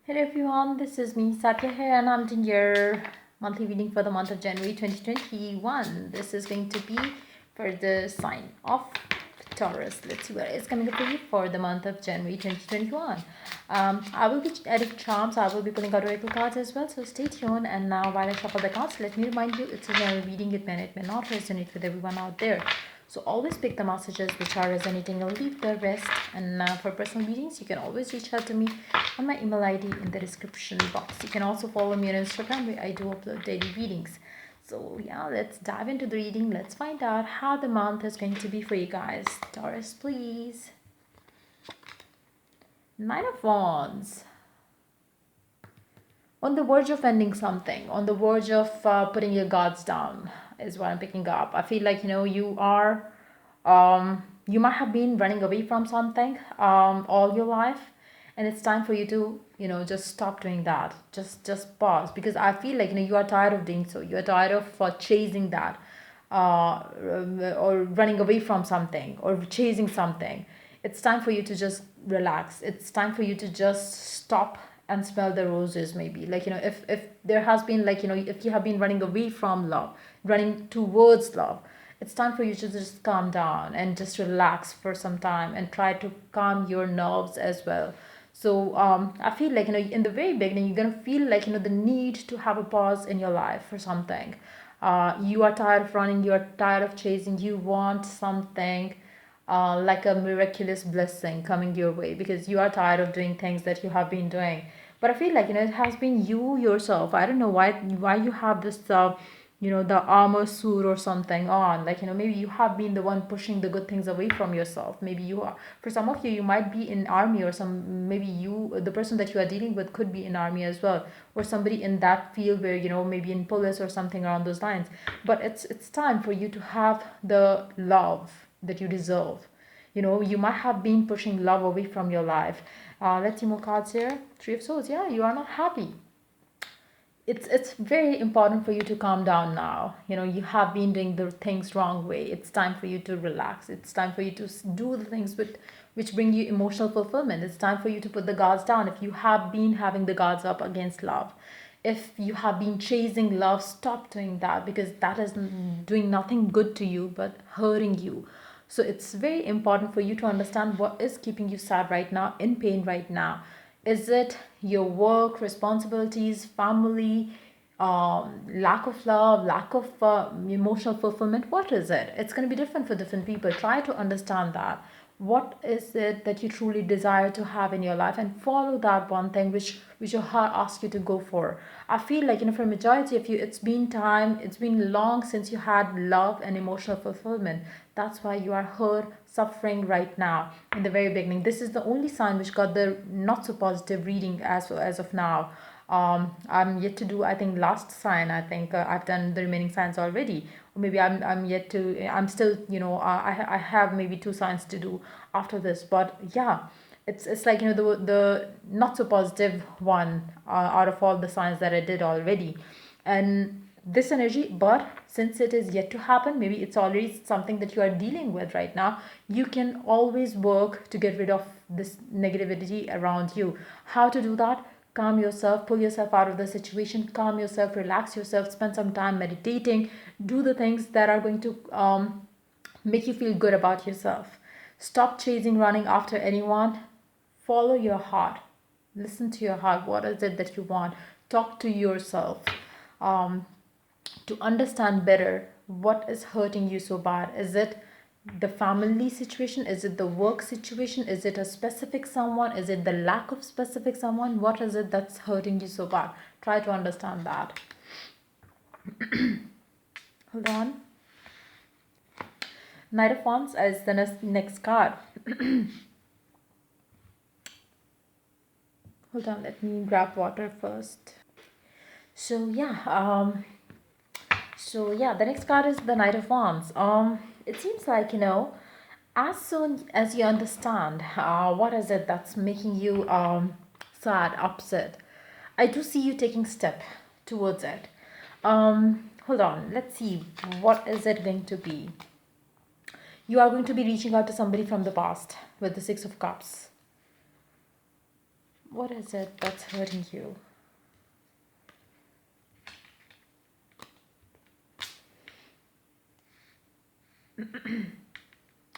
Hello everyone, this is me Satya here and I'm doing your monthly reading for the month of January 2021. This is going to be for the sign of Taurus. Let's see what is coming up for you for the month of January 2021. I will be adding charms. I will be pulling out oracle cards as well, so stay tuned. And now while I shuffle the cards, let me remind you it's a general reading. It may not resonate with everyone out there. So always pick the messages which are resonating and leave the rest. And for personal readings, you can always reach out to me on my email ID in the description box. You can also follow me on Instagram where I do upload daily readings. So yeah, let's dive into the reading. Let's find out how the month is going to be for you guys. Taurus, please. Nine of Wands. On the verge of ending something, on the verge of putting your guards down is what I'm picking up. I feel like you might have been running away from something all your life, and it's time for you to just stop doing that. Just pause, because I feel like you are tired of doing so. You are tired of chasing that, or running away from something or chasing something. It's time for you to just relax. It's time for you to just stop and smell the roses. Maybe if there has been if you have been running away from love, running towards love, it's time for you to just calm down and just relax for some time and try to calm your nerves as well. So I feel like in the very beginning you're gonna feel like the need to have a pause in your life for something. You are tired of running, you are tired of chasing, you want something like a miraculous blessing coming your way, because you are tired of doing things that you have been doing. But I feel like it has been you yourself. I don't know why you have this the armor suit or something on. Maybe you have been the one pushing the good things away from yourself. Maybe you are, for some of you, you might be in army, or some, maybe the person that you are dealing with could be in army as well, or somebody in that field where maybe in police or something around those lines. But it's time for you to have the love that you deserve. You might have been pushing love away from your life. Let's see more cards here. Three of Swords. Yeah, you are not happy. It's very important for you to calm down now. You have been doing the things wrong way. It's time for you to relax. It's time for you to do the things which bring you emotional fulfillment. It's time for you to put the guards down. If you have been having the guards up against love, if you have been chasing love, stop doing that, because that is doing nothing good to you but hurting you. So it's very important for you to understand what is keeping you sad right now, in pain right now. Is it your work, responsibilities, family, lack of love, lack of emotional fulfillment? What is it? It's going to be different for different people. Try to understand that. What is it that you truly desire to have in your life, and follow that one thing which your heart asks you to go for. I feel like for majority of you, it's been long since you had love and emotional fulfillment. That's why you are hurt, suffering right now. In the very beginning, this is the only sign which got the not so positive reading as of now. I'm yet to do, I think, last sign. I think I've done the remaining signs already, or maybe I'm yet to, I'm still, I have maybe two signs to do after this. But yeah, it's like the not so positive one out of all the signs that I did already. And this energy, but since it is yet to happen, maybe it's already something that you are dealing with right now, you can always work to get rid of this negativity around you. How to do that? Calm yourself, pull yourself out of the situation, calm yourself, relax yourself, spend some time meditating, do the things that are going to make you feel good about yourself. Stop chasing, running after anyone. Follow your heart. Listen to your heart. What is it that you want? Talk to yourself um, to understand better what is hurting you so bad. Is it the family situation? Is it the work situation? Is it a specific someone? Is it the lack of specific someone? What is it that's hurting you so bad? Try to understand that. Hold on. Knight of Wands is the next card. Hold on, let me grab water first. So yeah, the next card is the Knight of Wands. It seems like as soon as you understand what is it that's making you sad, upset, I do see you taking step towards it. Hold on, let's see, what is it going to be? You are going to be reaching out to somebody from the past with the Six of Cups. What is it that's hurting you?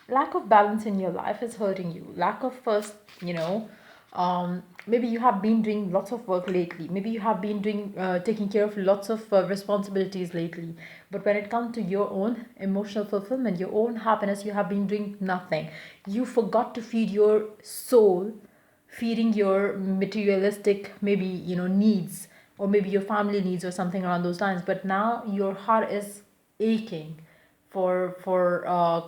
Lack of balance in your life is hurting you. Lack of first, you know, maybe you have been doing lots of work lately. Maybe you have been doing taking care of lots of responsibilities lately. But when it comes to your own emotional fulfillment, your own happiness, you have been doing nothing. You forgot to feed your soul, feeding your materialistic, maybe, needs, or maybe your family needs or something around those lines. But now your heart is aching for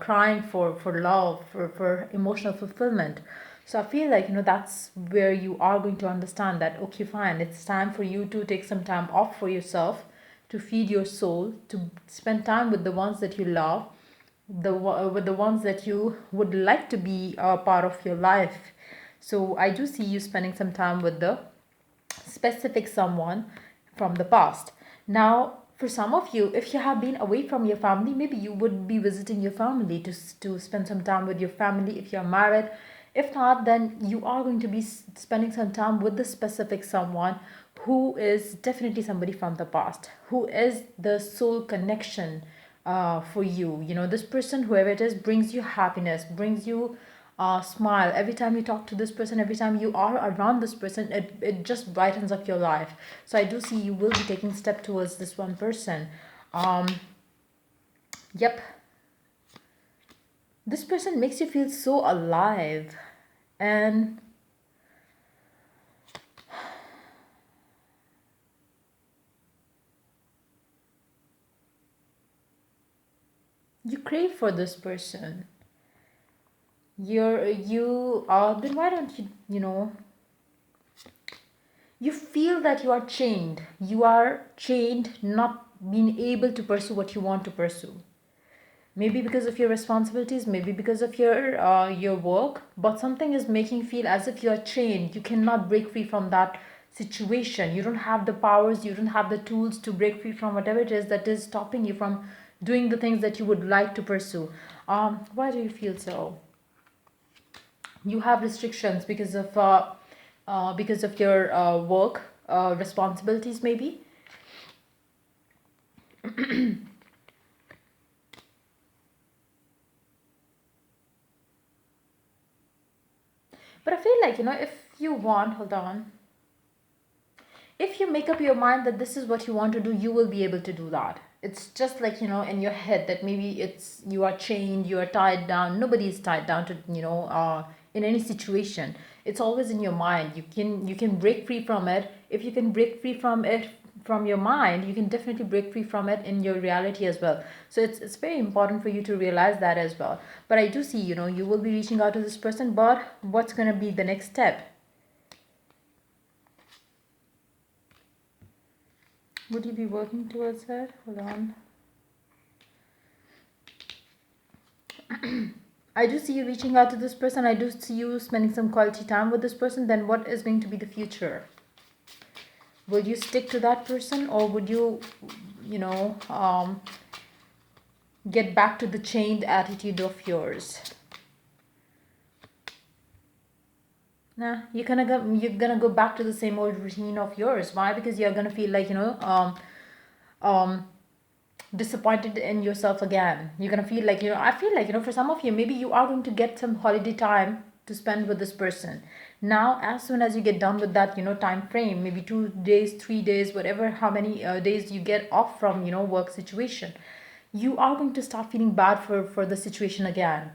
crying for love, for emotional fulfillment. So I feel like, that's where you are going to understand that, okay, fine, it's time for you to take some time off for yourself, to feed your soul, to spend time with the ones that you love, with the ones that you would like to be a part of your life. So I do see you spending some time with the specific someone from the past. Now, for some of you, if you have been away from your family, maybe you would be visiting your family to spend some time with your family if you're married. If not, then you are going to be spending some time with the specific someone who is definitely somebody from the past, who is the soul connection for you. This person, whoever it is, brings you happiness, brings you smile. Every time you talk to this person, every time you are around this person, it just brightens up your life. So I do see you will be taking step towards this one person. um yep, this person makes you feel so alive, and you crave for this person. Then why don't you, you feel that you are chained, not being able to pursue what you want to pursue. Maybe because of your responsibilities, maybe because of your work, but something is making you feel as if you are chained. You cannot break free from that situation. You don't have the powers, you don't have the tools to break free from whatever it is that is stopping you from doing the things that you would like to pursue. Why do you feel so? You have restrictions because of your work responsibilities, maybe. But I feel like, if you want, hold on, if you make up your mind that this is what you want to do, you will be able to do that. It's just like, in your head, that maybe it's you are chained, you are tied down. Nobody is tied down to, in any situation. It's always in your mind. You can break free from it. If you can break free from it from your mind, you can definitely break free from it in your reality as well. So it's very important for you to realize that as well. But I do see, you will be reaching out to this person, but what's going to be the next step? Would you be working towards that? Hold on. I do see you reaching out to this person. I do see you spending some quality time with this person. Then what is going to be the future? Will you stick to that person, or would you, you know, get back to the chained attitude of yours? Nah, you're gonna go back to the same old routine of yours. Why? Because you're gonna feel like, um disappointed in yourself again. You're gonna feel like, I feel like, for some of you, maybe you are going to get some holiday time to spend with this person. Now, as soon as you get done with that, time frame, maybe 2 days, 3 days, whatever, how many days you get off from, work situation, you are going to start feeling bad for the situation again.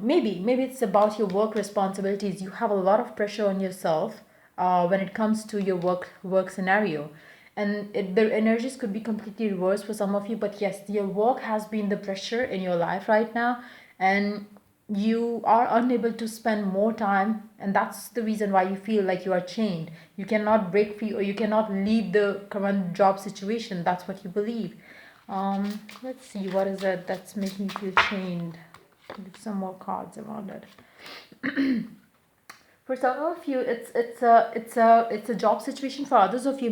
Maybe it's about your work responsibilities. You have a lot of pressure on yourself when it comes to your work scenario, and the energies could be completely reversed for some of you. But yes, your work has been the pressure in your life right now, and you are unable to spend more time, and that's the reason why you feel like you are chained. You cannot break free, or you cannot leave the current job situation. That's what you believe. Let's see, what is it that's making you feel chained? Give some more cards around it. For some of you, it's a job situation. For others of you,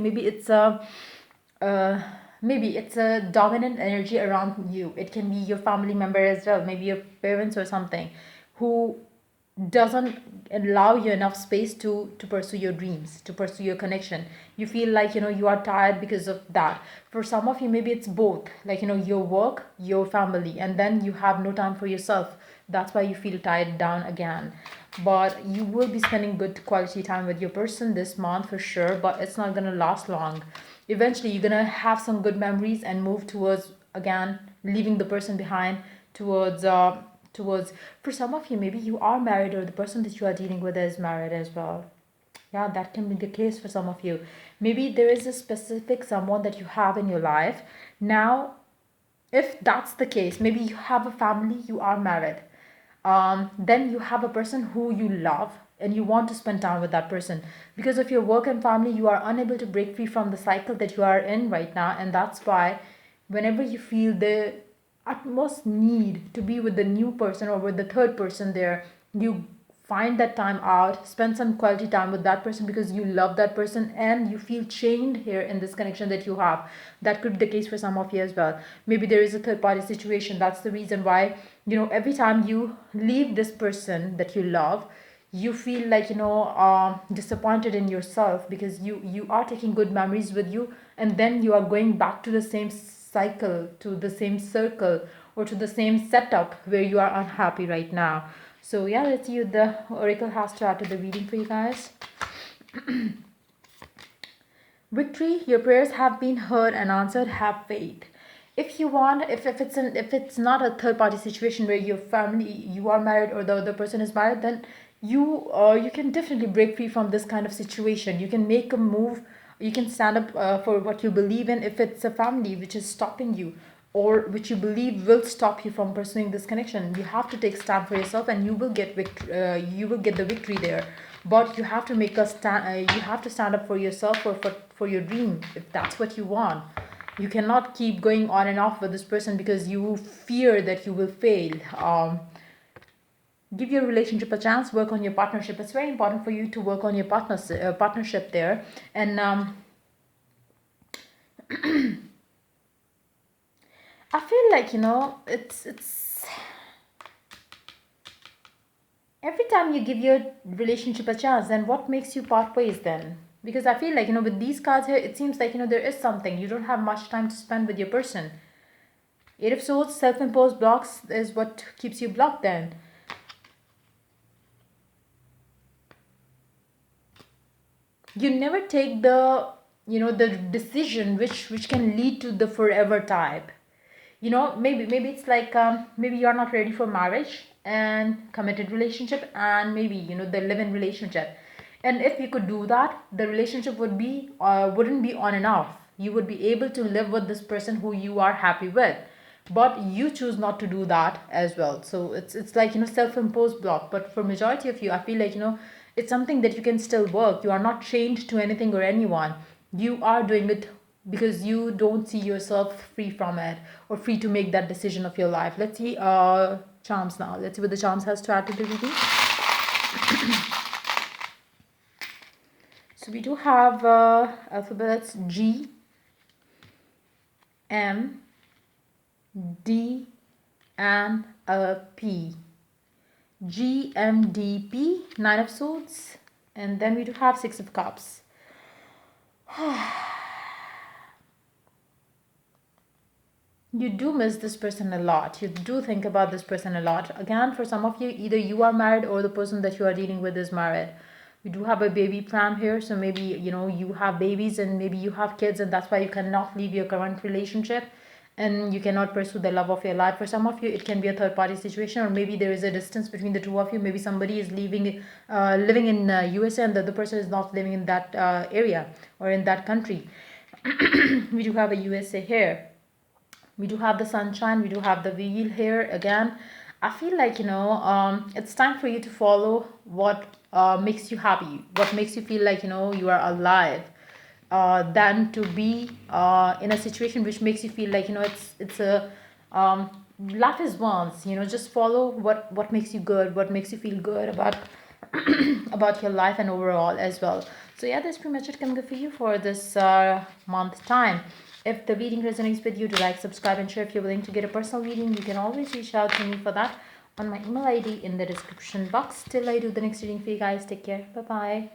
uh, maybe it's a dominant energy around you. It can be your family member as well, maybe your parents or something, who doesn't allow you enough space to pursue your dreams, to pursue your connection. You feel like, you are tired because of that. For some of you, maybe it's both, like, your work, your family, and then you have no time for yourself. That's why you feel tired down again. But you will be spending good quality time with your person this month for sure, but it's not gonna last long. Eventually you're gonna have some good memories and move towards, again, leaving the person behind, towards towards for some of you, maybe you are married, or the person that you are dealing with is married as well. Yeah, that can be the case for some of you. Maybe there is a specific someone that you have in your life now. If that's the case, maybe you have a family, you are married, then you have a person who you love and you want to spend time with that person. Because of your work and family, you are unable to break free from the cycle that you are in right now, and that's why whenever you feel the utmost need to be with the new person or with the third person there, you find that time out, spend some quality time with that person because you love that person and you feel chained here in this connection that you have. That could be the case for some of you as well. Maybe there is a third party situation. That's the reason why, every time you leave this person that you love, you feel like, disappointed in yourself, because you are taking good memories with you, and then you are going back to the same cycle, to the same circle, or to the same setup where you are unhappy right now. So yeah, let's see what the oracle has to add to the reading for you guys. Victory, your prayers have been heard and answered. Have faith. If you want, if it's not a third party situation where your family, you are married or the other person is married, then you can definitely break free from this kind of situation. You can make a move. You can stand up for what you believe in. If it's a family which is stopping you, or which you believe will stop you from pursuing this connection, you have to take stand for yourself, and you will get you will get the victory there. But you have to make a stand. You have to stand up for yourself, or for your dream, if that's what you want. You cannot keep going on and off with this person because you fear that you will fail. Give your relationship a chance. Work on your partnership. It's very important for you to work on your partnership there. And I feel like, it's every time you give your relationship a chance, then what makes you part ways then? Because I feel like, with these cards here, it seems like, there is something. You don't have much time to spend with your person. Eight of Swords, self-imposed blocks is what keeps you blocked then. You never take the decision which can lead to the forever type. Maybe it's like, maybe you're not ready for marriage and committed relationship, and maybe, the live-in relationship. And if you could do that, the relationship wouldn't be on and off. You would be able to live with this person who you are happy with, but you choose not to do that as well. So it's like, self-imposed block. But for majority of you, I feel like, it's something that you can still work. You are not chained to anything or anyone. You are doing it because you don't see yourself free from it, or free to make that decision of your life. Let's see charms now. Let's see what the charms has to add to the reading. So we do have alphabets G, M, D, and P. G, M, D, P, Nine of Swords, and then we do have Six of Cups. You do miss this person a lot. You do think about this person a lot. Again, for some of you, either you are married or the person that you are dealing with is married. We do have a baby plan here, so maybe, you have babies and maybe you have kids, and that's why you cannot leave your current relationship and you cannot pursue the love of your life. For some of you, it can be a third party situation, or maybe there is a distance between the two of you. Maybe somebody is living in USA, and the other person is not living in that area or in that country. We do have a USA here. We do have the sunshine. We do have the wheel here again. I feel like, it's time for you to follow what makes you happy, what makes you feel like, you are alive, than to be in a situation which makes you feel like, it's a life is once. Just follow what makes you good, what makes you feel good about about your life and overall as well. So yeah, that's pretty much it coming for you for this month time. If the reading resonates with you, do like, subscribe, and share. If you're willing to get a personal reading, you can always reach out to me for that. on my email ID in the description box. Till I do the next reading for you guys, take care. Bye bye.